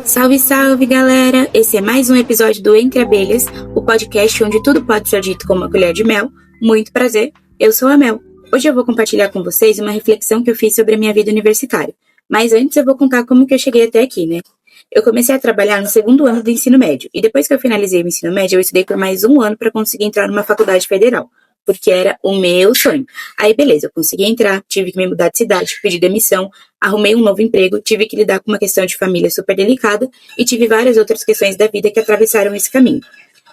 Salve, salve, galera! Esse é mais um episódio do Entre Abelhas, o podcast onde tudo pode ser dito com uma colher de mel. Muito prazer, eu sou a Mel. Hoje eu vou compartilhar com vocês uma reflexão que eu fiz sobre a minha vida universitária. Mas antes eu vou contar como que eu cheguei até aqui, né? Eu comecei a trabalhar no segundo ano do ensino médio, e depois que eu finalizei o ensino médio, eu estudei por mais um ano para conseguir entrar numa faculdade federal, porque era o meu sonho. Aí beleza, eu consegui entrar, tive que me mudar de cidade, pedir demissão, arrumei um novo emprego, tive que lidar com uma questão de família super delicada e tive várias outras questões da vida que atravessaram esse caminho.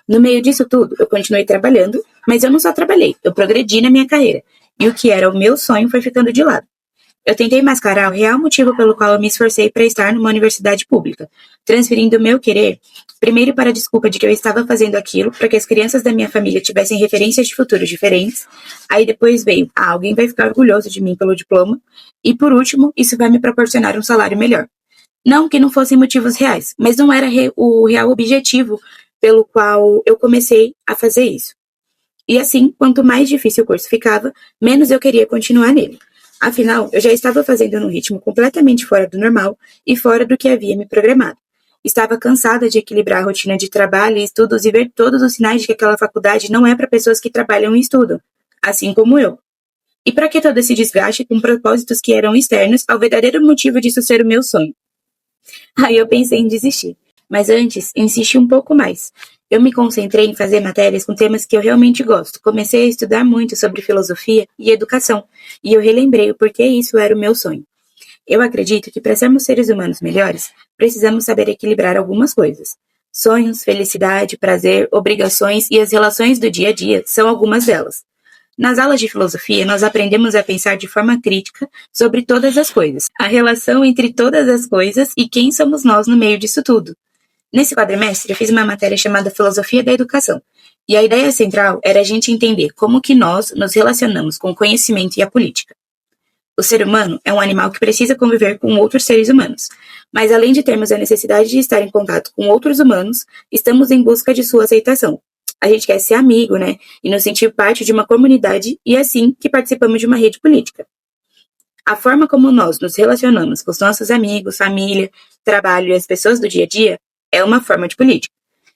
No meio disso tudo, eu continuei trabalhando, mas eu não só trabalhei, eu progredi na minha carreira, e o que era o meu sonho foi ficando de lado. Eu tentei mascarar o real motivo pelo qual eu me esforcei para estar numa universidade pública, transferindo o meu querer, primeiro para a desculpa de que eu estava fazendo aquilo para que as crianças da minha família tivessem referências de futuros diferentes, aí depois veio, alguém vai ficar orgulhoso de mim pelo diploma, e por último, isso vai me proporcionar um salário melhor. Não que não fossem motivos reais, mas não era o real objetivo pelo qual eu comecei a fazer isso. E assim, quanto mais difícil o curso ficava, menos eu queria continuar nele. Afinal, eu já estava fazendo num ritmo completamente fora do normal e fora do que havia me programado. Estava cansada de equilibrar a rotina de trabalho e estudos e ver todos os sinais de que aquela faculdade não é para pessoas que trabalham e estudam, assim como eu. E para que todo esse desgaste com propósitos que eram externos ao verdadeiro motivo disso ser o meu sonho? Aí eu pensei em desistir. Mas antes, insisti um pouco mais. Eu me concentrei em fazer matérias com temas que eu realmente gosto. Comecei a estudar muito sobre filosofia e educação, e eu relembrei o porquê isso era o meu sonho. Eu acredito que para sermos seres humanos melhores, precisamos saber equilibrar algumas coisas. Sonhos, felicidade, prazer, obrigações e as relações do dia a dia são algumas delas. Nas aulas de filosofia, nós aprendemos a pensar de forma crítica sobre todas as coisas, a relação entre todas as coisas e quem somos nós no meio disso tudo. Nesse quadrimestre, eu fiz uma matéria chamada Filosofia da Educação, e a ideia central era a gente entender como que nós nos relacionamos com o conhecimento e a política. O ser humano é um animal que precisa conviver com outros seres humanos, mas além de termos a necessidade de estar em contato com outros humanos, estamos em busca de sua aceitação. A gente quer ser amigo, né? E nos sentir parte de uma comunidade, e é assim que participamos de uma rede política. A forma como nós nos relacionamos com os nossos amigos, família, trabalho e as pessoas do dia a dia é uma forma de política.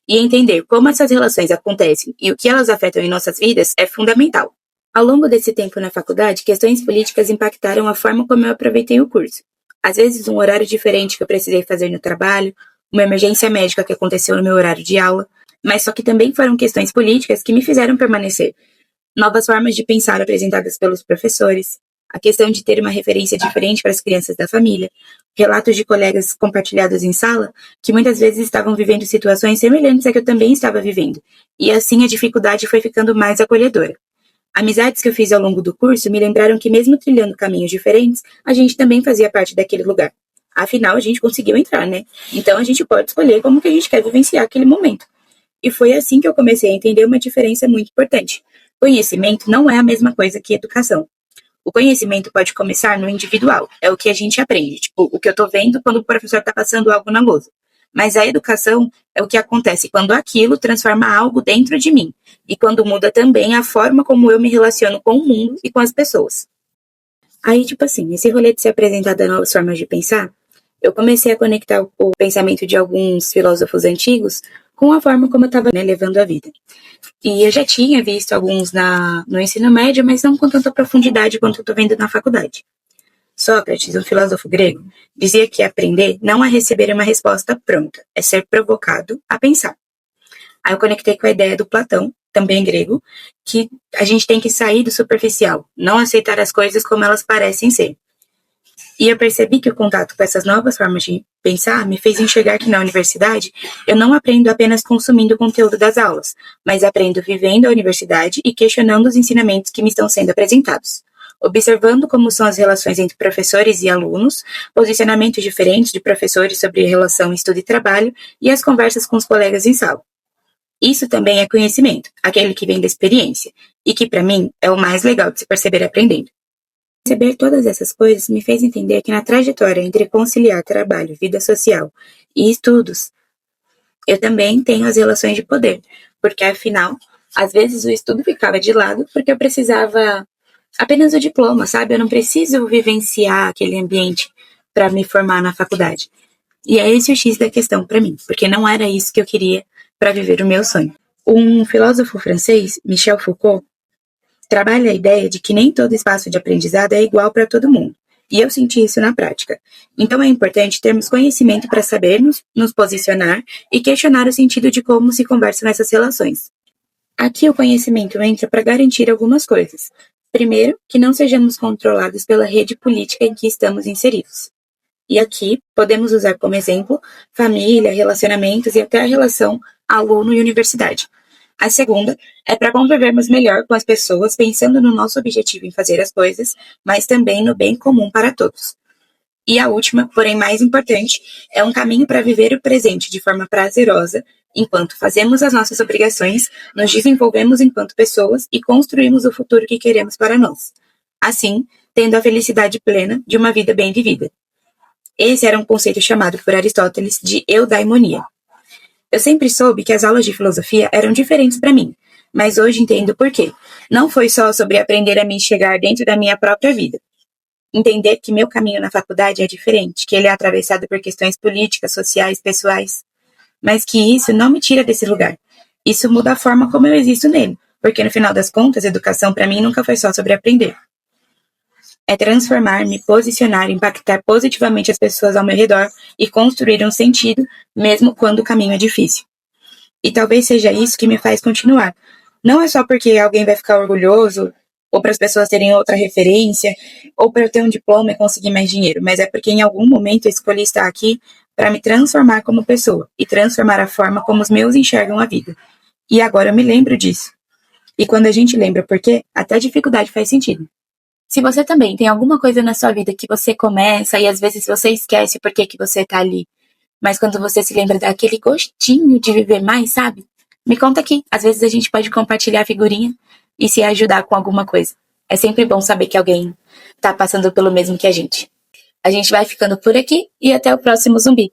E entender como essas relações acontecem e o que elas afetam em nossas vidas é fundamental. Ao longo desse tempo na faculdade, questões políticas impactaram a forma como eu aproveitei o curso. Às vezes, um horário diferente que eu precisei fazer no trabalho, uma emergência médica que aconteceu no meu horário de aula, mas só que também foram questões políticas que me fizeram permanecer. Novas formas de pensar apresentadas pelos professores, a questão de ter uma referência diferente para as crianças da família, relatos de colegas compartilhados em sala que muitas vezes estavam vivendo situações semelhantes a que eu também estava vivendo, e assim a dificuldade foi ficando mais acolhedora. Amizades que eu fiz ao longo do curso me lembraram que mesmo trilhando caminhos diferentes, a gente também fazia parte daquele lugar. Afinal, a gente conseguiu entrar, né? Então a gente pode escolher como que a gente quer vivenciar aquele momento. E foi assim que eu comecei a entender uma diferença muito importante. Conhecimento não é a mesma coisa que educação. O conhecimento pode começar no individual, é o que a gente aprende, tipo, o que eu tô vendo quando o professor tá passando algo na lousa. Mas a educação é o que acontece quando aquilo transforma algo dentro de mim, e quando muda também a forma como eu me relaciono com o mundo e com as pessoas. Aí, tipo assim, esse rolê de se apresentar das novas formas de pensar, eu comecei a conectar o pensamento de alguns filósofos antigos com a forma como eu estava, né, levando a vida. E eu já tinha visto alguns no ensino médio, mas não com tanta profundidade quanto eu estou vendo na faculdade. Sócrates, um filósofo grego, dizia que aprender não é receber uma resposta pronta, é ser provocado a pensar. Aí eu conectei com a ideia do Platão, também grego, que a gente tem que sair do superficial, não aceitar as coisas como elas parecem ser. E eu percebi que o contato com essas novas formas de pensar me fez enxergar que na universidade eu não aprendo apenas consumindo o conteúdo das aulas, mas aprendo vivendo a universidade e questionando os ensinamentos que me estão sendo apresentados. Observando como são as relações entre professores e alunos, posicionamentos diferentes de professores sobre a relação estudo e trabalho e as conversas com os colegas em sala. Isso também é conhecimento, aquele que vem da experiência, e que para mim é o mais legal de se perceber aprendendo. Perceber todas essas coisas me fez entender que na trajetória entre conciliar trabalho, vida social e estudos, eu também tenho as relações de poder, porque afinal, às vezes o estudo ficava de lado porque eu precisava apenas do diploma, sabe? Eu não preciso vivenciar aquele ambiente para me formar na faculdade. E é esse o X da questão para mim, porque não era isso que eu queria para viver o meu sonho. Um filósofo francês, Michel Foucault, trabalha a ideia de que nem todo espaço de aprendizado é igual para todo mundo. E eu senti isso na prática. Então é importante termos conhecimento para sabermos nos posicionar e questionar o sentido de como se conversam essas relações. Aqui o conhecimento entra para garantir algumas coisas. Primeiro, que não sejamos controlados pela rede política em que estamos inseridos. E aqui podemos usar como exemplo família, relacionamentos e até a relação aluno e universidade. A segunda é para convivermos melhor com as pessoas, pensando no nosso objetivo em fazer as coisas, mas também no bem comum para todos. E a última, porém mais importante, é um caminho para viver o presente de forma prazerosa, enquanto fazemos as nossas obrigações, nos desenvolvemos enquanto pessoas e construímos o futuro que queremos para nós. Assim, tendo a felicidade plena de uma vida bem vivida. Esse era um conceito chamado por Aristóteles de eudaimonia. Eu sempre soube que as aulas de filosofia eram diferentes para mim, mas hoje entendo por quê. Não foi só sobre aprender a me enxergar dentro da minha própria vida. Entender que meu caminho na faculdade é diferente, que ele é atravessado por questões políticas, sociais, pessoais, mas que isso não me tira desse lugar. Isso muda a forma como eu existo nele, porque no final das contas, educação para mim nunca foi só sobre aprender. É transformar, me posicionar, impactar positivamente as pessoas ao meu redor e construir um sentido, mesmo quando o caminho é difícil. E talvez seja isso que me faz continuar. Não é só porque alguém vai ficar orgulhoso, ou para as pessoas terem outra referência, ou para eu ter um diploma e conseguir mais dinheiro, mas é porque em algum momento eu escolhi estar aqui para me transformar como pessoa e transformar a forma como os meus enxergam a vida. E agora eu me lembro disso. E quando a gente lembra por quê, até a dificuldade faz sentido. Se você também tem alguma coisa na sua vida que você começa e às vezes você esquece por que você tá ali, mas quando você se lembra daquele gostinho de viver mais, sabe? Me conta aqui. Às vezes a gente pode compartilhar a figurinha e se ajudar com alguma coisa. É sempre bom saber que alguém tá passando pelo mesmo que a gente. A gente vai ficando por aqui e até o próximo Zumbi.